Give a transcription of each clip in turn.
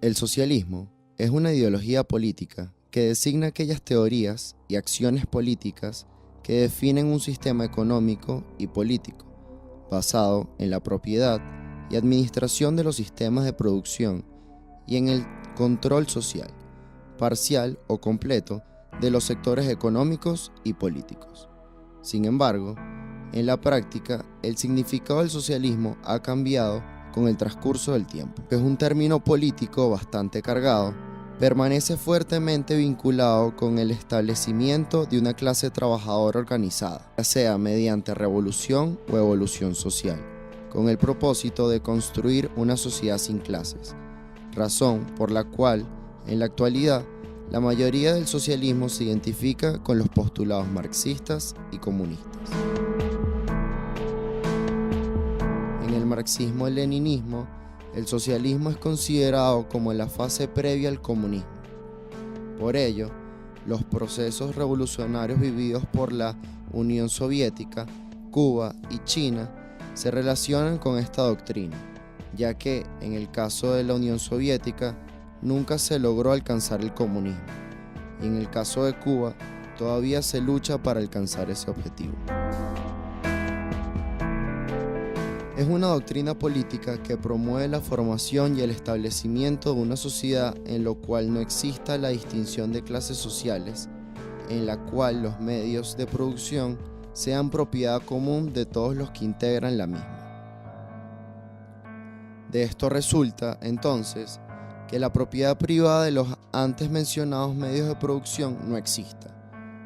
El socialismo es una ideología política que designa aquellas teorías y acciones políticas que definen un sistema económico y político basado en la propiedad y administración de los sistemas de producción y en el control social, parcial o completo, de los sectores económicos y políticos. Sin embargo, en la práctica, el significado del socialismo ha cambiado con el transcurso del tiempo. Es un término político bastante cargado, permanece fuertemente vinculado con el establecimiento de una clase trabajadora organizada, ya sea mediante revolución o evolución social, con el propósito de construir una sociedad sin clases, razón por la cual, en la actualidad, la mayoría del socialismo se identifica con los postulados marxistas y comunistas. En el marxismo-leninismo, el socialismo es considerado como la fase previa al comunismo. Por ello, los procesos revolucionarios vividos por la Unión Soviética, Cuba y China se relacionan con esta doctrina, ya que, en el caso de la Unión Soviética, nunca se logró alcanzar el comunismo, y en el caso de Cuba, todavía se lucha para alcanzar ese objetivo. Es una doctrina política que promueve la formación y el establecimiento de una sociedad en la cual no exista la distinción de clases sociales, en la cual los medios de producción sean propiedad común de todos los que integran la misma. De esto resulta, entonces, que la propiedad privada de los antes mencionados medios de producción no exista,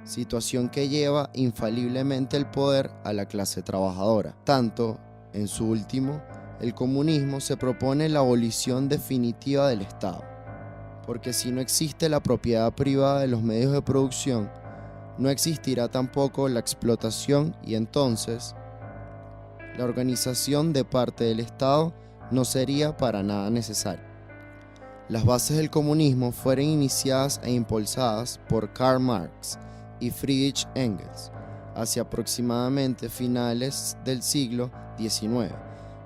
situación que lleva infaliblemente el poder a la clase trabajadora. Tanto, en su último, el comunismo se propone la abolición definitiva del Estado, porque si no existe la propiedad privada de los medios de producción, no existirá tampoco la explotación y entonces la organización de parte del Estado no sería para nada necesaria. Las bases del comunismo fueron iniciadas e impulsadas por Karl Marx y Friedrich Engels hacia aproximadamente finales del siglo XIX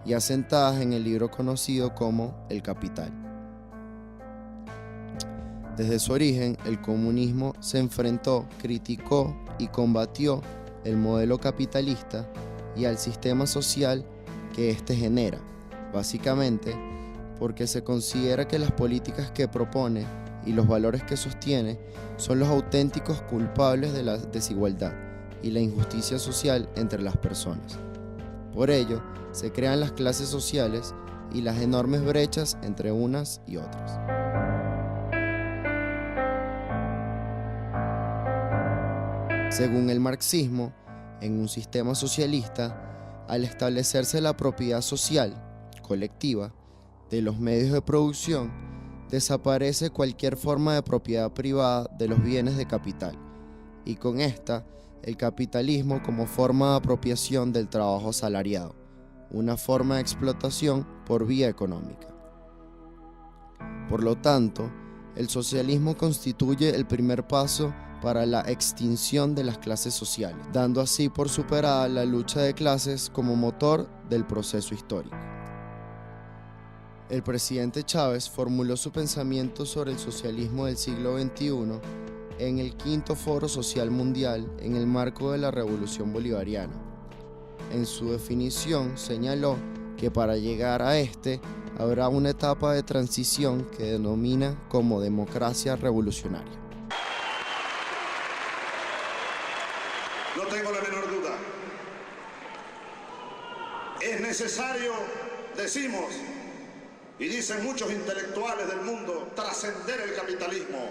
y asentadas en el libro conocido como El Capital. Desde su origen, el comunismo se enfrentó, criticó y combatió el modelo capitalista y al sistema social que éste genera, básicamente porque se considera que las políticas que propone y los valores que sostiene son los auténticos culpables de la desigualdad y la injusticia social entre las personas. Por ello, se crean las clases sociales y las enormes brechas entre unas y otras. Según el marxismo, en un sistema socialista, al establecerse la propiedad social, colectiva, de los medios de producción, desaparece cualquier forma de propiedad privada de los bienes de capital, y con esta, el capitalismo como forma de apropiación del trabajo asalariado, una forma de explotación por vía económica. Por lo tanto, el socialismo constituye el primer paso para la extinción de las clases sociales, dando así por superada la lucha de clases como motor del proceso histórico. El presidente Chávez formuló su pensamiento sobre el socialismo del siglo XXI en el V Foro Social Mundial en el marco de la Revolución Bolivariana. En su definición señaló que para llegar a este habrá una etapa de transición que denomina como democracia revolucionaria. No tengo la menor duda. Es necesario, decimos, y dicen muchos intelectuales del mundo, trascender el capitalismo.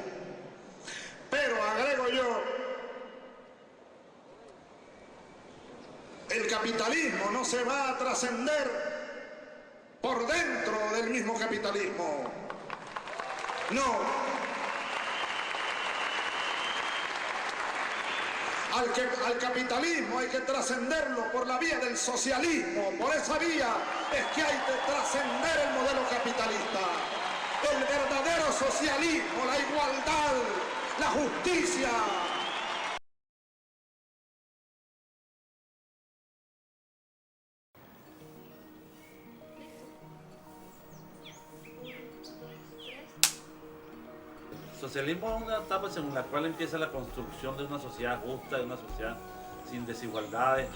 Pero agrego yo, el capitalismo no se va a trascender por dentro del mismo capitalismo. No. Al capitalismo hay que trascenderlo por la vía del socialismo. Por esa vía es que hay que trascender el modelo capitalista. El verdadero socialismo, la igualdad, la justicia. socialismo es una etapa según la cual empieza la construcción de una sociedad justa, de una sociedad sin desigualdades,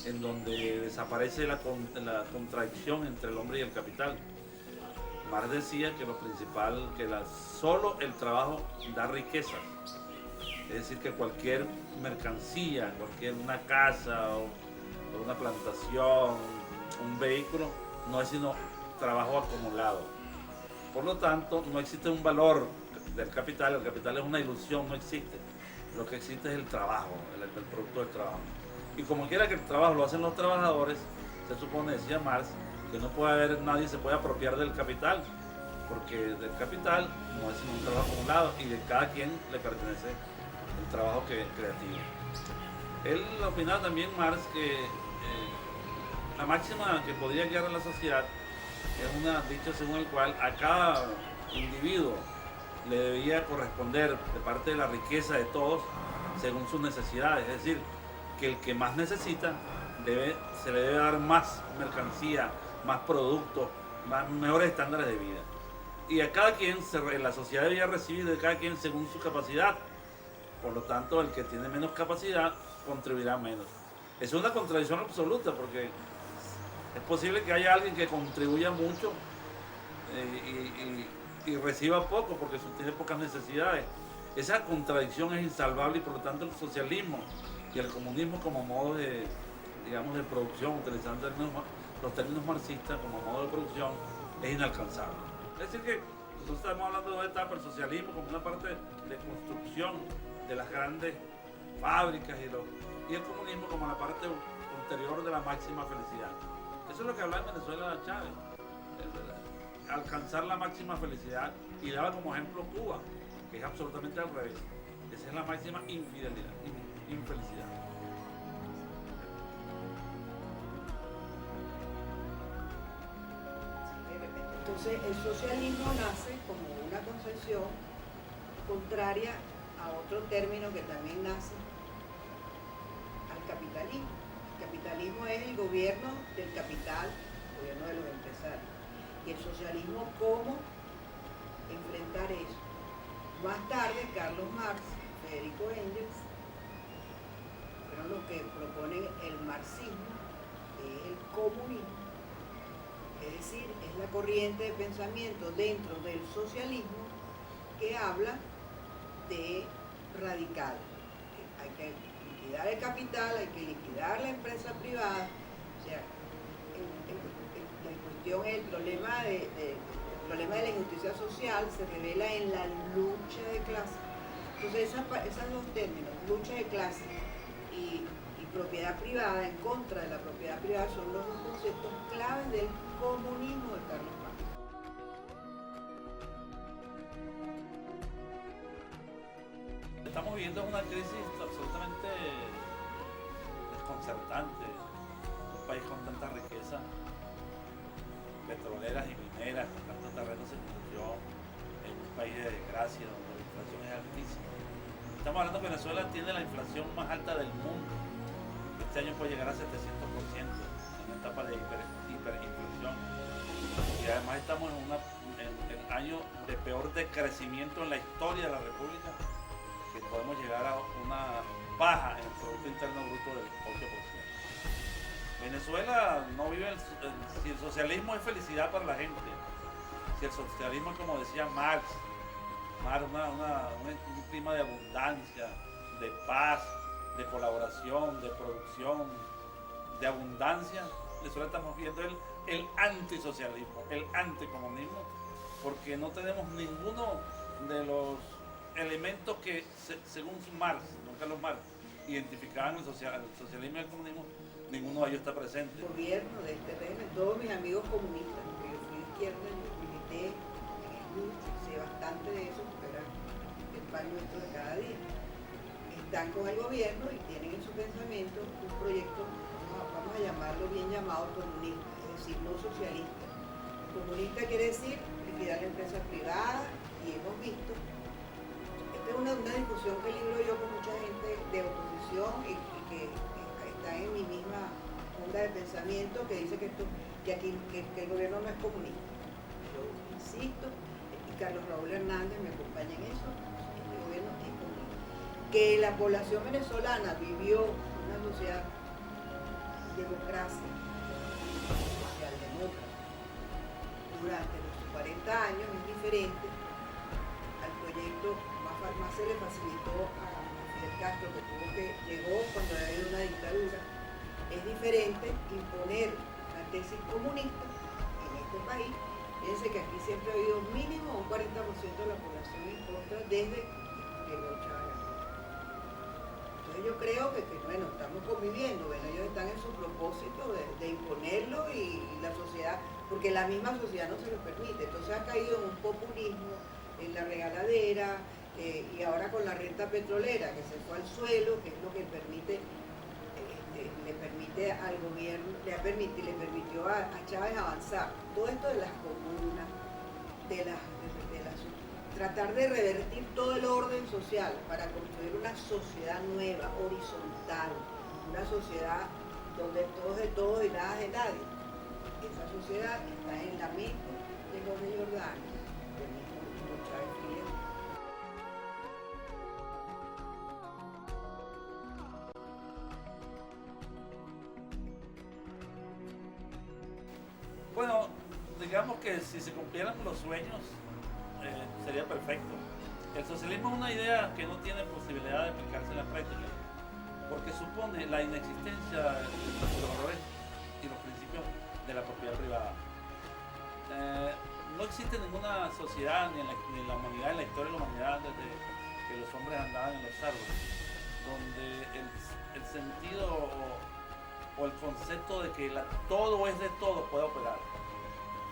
en donde desaparece la contradicción entre el hombre y el capital. Marx decía que lo principal, solo el trabajo da riqueza. Es decir, que cualquier mercancía, una casa o una plantación, un vehículo, no es sino trabajo acumulado. Por lo tanto, no existe un valor del capital, el capital es una ilusión, no existe. Lo que existe es el trabajo, el producto del trabajo. Y como quiera que el trabajo lo hacen los trabajadores, se supone, decía Marx, que no puede haber, nadie se puede apropiar del capital, porque del capital no es sino un trabajo acumulado y de cada quien le pertenece el trabajo creativo. Él opinaba también, Marx, que la máxima que podría guiar a la sociedad es un dicho según el cual a cada individuo le debía corresponder de parte de la riqueza de todos según sus necesidades, es decir, que el que más necesita se le debe dar más mercancía, más productos, mejores estándares de vida. Y a cada quien, la sociedad debía recibir de cada quien según su capacidad. Por lo tanto, el que tiene menos capacidad contribuirá menos. Es una contradicción absoluta porque es posible que haya alguien que contribuya mucho y reciba poco porque tiene pocas necesidades. Esa contradicción es insalvable y por lo tanto el socialismo y el comunismo como modo de producción, utilizando los términos marxistas como modo de producción, es inalcanzable. Es decir que nosotros estamos hablando de una etapa, el socialismo como una parte de construcción de las grandes fábricas y el comunismo como la parte ulterior de la máxima felicidad. Eso es lo que hablaba en Venezuela Chávez, alcanzar la máxima felicidad, y daba como ejemplo Cuba, que es absolutamente al revés. Esa es la máxima infelicidad. Entonces el socialismo nace como una concepción contraria a otro término que también nace, al capitalismo. El capitalismo es el gobierno del capital, el gobierno de los empresarios. Y el socialismo, ¿cómo enfrentar eso? Más tarde, Carlos Marx, Federico Engels, fueron los que proponen el marxismo, que es el comunismo. Es decir, es la corriente de pensamiento dentro del socialismo que habla de radical. Hay que liquidar el capital, hay que liquidar la empresa privada. O sea, la cuestión es el problema de la injusticia social se revela en la lucha de clase. Entonces esos dos términos, lucha de clase y propiedad privada, en contra de la propiedad privada, son los dos conceptos claves del comunismo de Carlos Marx. Estamos viviendo una crisis absolutamente desconcertante. Un país con tanta riqueza petroleras y mineras, con tanto terreno se convirtió en un país de desgracia donde la inflación es altísima. Estamos hablando que Venezuela tiene la inflación más alta del mundo. Este año puede llegar a 700% en una etapa de hiperinflación. Y además estamos en el año de peor decrecimiento en la historia de la República, que podemos llegar a una baja en el Producto Interno Bruto del 8%. Venezuela no vive si el socialismo es felicidad para la gente, si el socialismo es como decía Marx, un clima de abundancia, de paz, de colaboración, de producción, de abundancia, Venezuela estamos viendo el antisocialismo, el anticomunismo, porque no tenemos ninguno de los elementos que según Marx, don Carlos Marx, identificaban el socialismo y el comunismo. Ninguno de ellos está presente. El gobierno de este régimen, todos mis amigos comunistas, porque yo fui de izquierda, yo milité en el MUD, sé bastante de eso, porque era el pan nuestro de cada día. Están con el gobierno y tienen en su pensamiento un proyecto, vamos a llamarlo bien llamado comunista, es decir, no socialista. Comunista quiere decir liquidar la empresa privada, y hemos visto, esta es una discusión que libro yo con mucha gente de oposición y que está en mi misma onda de pensamiento, que dice que el gobierno no es comunista. Yo insisto, y Carlos Raúl Hernández me acompaña en eso, que la población venezolana vivió una sociedad democracia, socialdemócrata, durante los 40 años es diferente al proyecto, más se le facilitó a Fidel Castro, que llegó cuando había una dictadura. Es diferente imponer la tesis comunista en este país. Fíjense que aquí siempre ha habido mínimo un 40% de la población en contra desde que llegó Chávez. Entonces yo creo que bueno, estamos conviviendo, bueno, ellos están en su propósito de imponerlo y la sociedad, porque la misma sociedad no se lo permite. Entonces ha caído en un populismo, en la regaladera, y ahora con la renta petrolera que se fue al suelo, que es lo que permite, le permite al gobierno, le permitió a Chávez avanzar. Todo esto de las comunas, tratar de revertir todo el orden social para construir una sociedad nueva, horizontal, una sociedad donde todo es de todos y nada es de nadie. Esa sociedad está en la mente de Jorge Jordán, del mismo Chávez Frías. Bueno, digamos que si se cumplieran los sueños, sería perfecto. El socialismo es una idea que no tiene posibilidad de aplicarse en la práctica, porque supone la inexistencia de los valores y los principios de la propiedad privada. No existe ninguna sociedad ni en la humanidad, en la historia de la humanidad, desde que los hombres andaban en los árboles, donde el sentido o el concepto de que todo es de todo puede operar.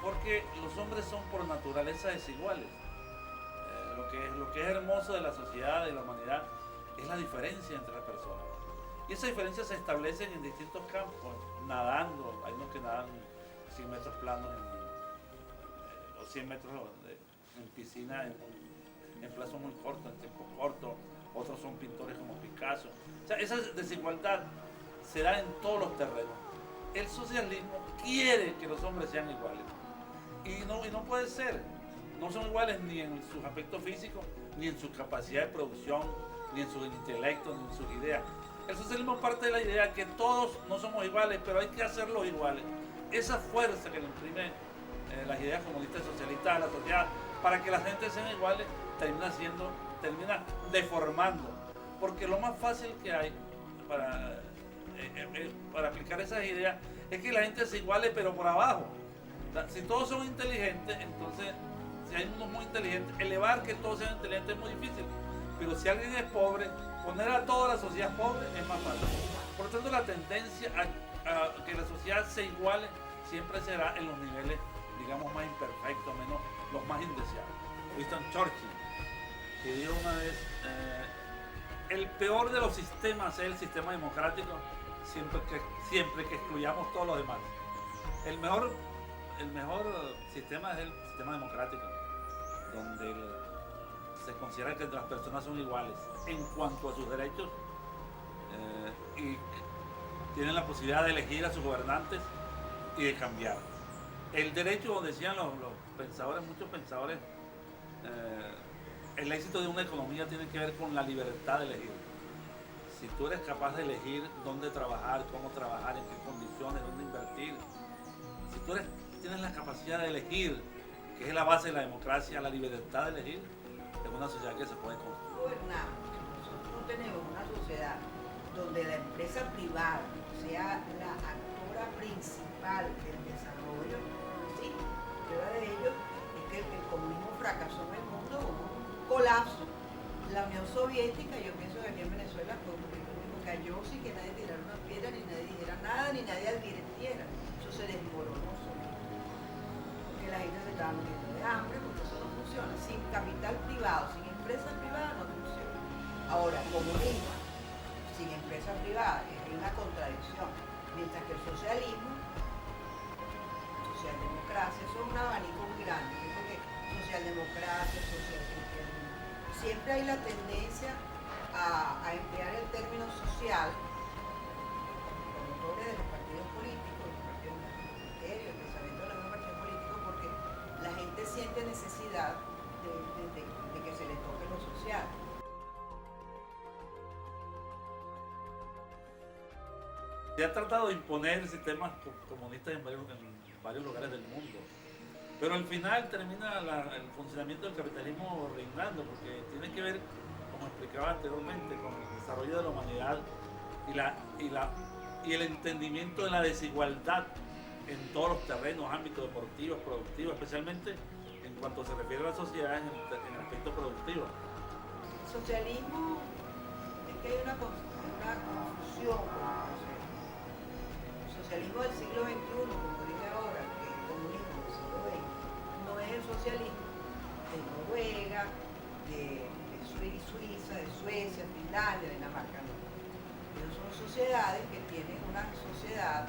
Porque los hombres son por naturaleza desiguales. Lo que es hermoso de la sociedad, de la humanidad, es la diferencia entre las personas. Y esa diferencia se establece en distintos campos, nadando. Hay unos que nadan 100 metros planos o 100 metros en piscina en plazos muy cortos, en tiempos cortos. Otros son pintores como Picasso. O sea, esa desigualdad se da en todos los terrenos. El socialismo quiere que los hombres sean iguales. Y no puede ser. No son iguales ni en sus aspectos físicos, ni en su capacidad de producción, ni en su intelecto, ni en sus ideas. El socialismo parte de la idea que todos no somos iguales, pero hay que hacerlos iguales. Esa fuerza que le imprime las ideas comunistas y socialistas a la sociedad para que la gente sean iguales termina deformando. Porque lo más fácil que hay para aplicar esas ideas es que la gente se iguale, pero por abajo. O sea, si todos son inteligentes, entonces, si hay unos muy inteligentes, elevar que todos sean inteligentes es muy difícil. Pero si alguien es pobre, poner a toda la sociedad pobre es más fácil. Por lo tanto, la tendencia a que la sociedad se iguale siempre será en los niveles, digamos, más imperfectos, menos los más indeseados. Winston Churchill, que dijo una vez, el peor de los sistemas es el sistema democrático, siempre que excluyamos todos los demás. El mejor sistema es el sistema democrático, donde se considera que las personas son iguales en cuanto a sus derechos y tienen la posibilidad de elegir a sus gobernantes y de cambiar. El derecho, decían muchos pensadores, el éxito de una economía tiene que ver con la libertad de elegir. Si tú eres capaz de elegir dónde trabajar, cómo trabajar, en qué condiciones, dónde invertir, si tú tienes la capacidad de elegir, que es la base de la democracia, la libertad de elegir, es una sociedad que se puede construir. Nosotros no tenemos una sociedad donde la empresa privada sea la actora principal del desarrollo. Sí, prueba de ello es que el comunismo fracasó en el mundo, hubo un colapso. La Unión Soviética, yo pienso que aquí en Venezuela fue un comunismo cayó sin que nadie tirara una piedra, ni nadie dijera nada, ni nadie advirtiera. Eso se desmoronó solo. Porque la gente se estaba muriendo de hambre, porque eso no funciona. Sin capital privado, sin empresa privada no funciona. Ahora, comunismo sin empresa privada es una contradicción. Mientras que el socialismo, socialdemocracia, eso es un abanico muy grande. Porque socialdemocracia, socialcristianismo. Siempre hay la tendencia a emplear el término social, promotores de los partidos políticos, los partidos ministerios, el pensamiento de los mismos partidos políticos, porque la gente siente necesidad de que se le toque lo social. se ha tratado de imponer sistemas comunistas en varios lugares del mundo. Pero al final termina el funcionamiento del capitalismo reinando, porque tiene que ver, como explicaba anteriormente, con el desarrollo de la humanidad y el entendimiento de la desigualdad en todos los terrenos, ámbitos deportivos, productivos, especialmente en cuanto se refiere a la sociedad en el aspecto productivo. El socialismo es que hay una confusión con el concepto. El socialismo del siglo XXI, como dije ahora, que es el comunismo del siglo XX, no es el socialismo de Noruega, de Suiza, de Suecia, Finlandia, Dinamarca, no. Esas son sociedades que tienen una sociedad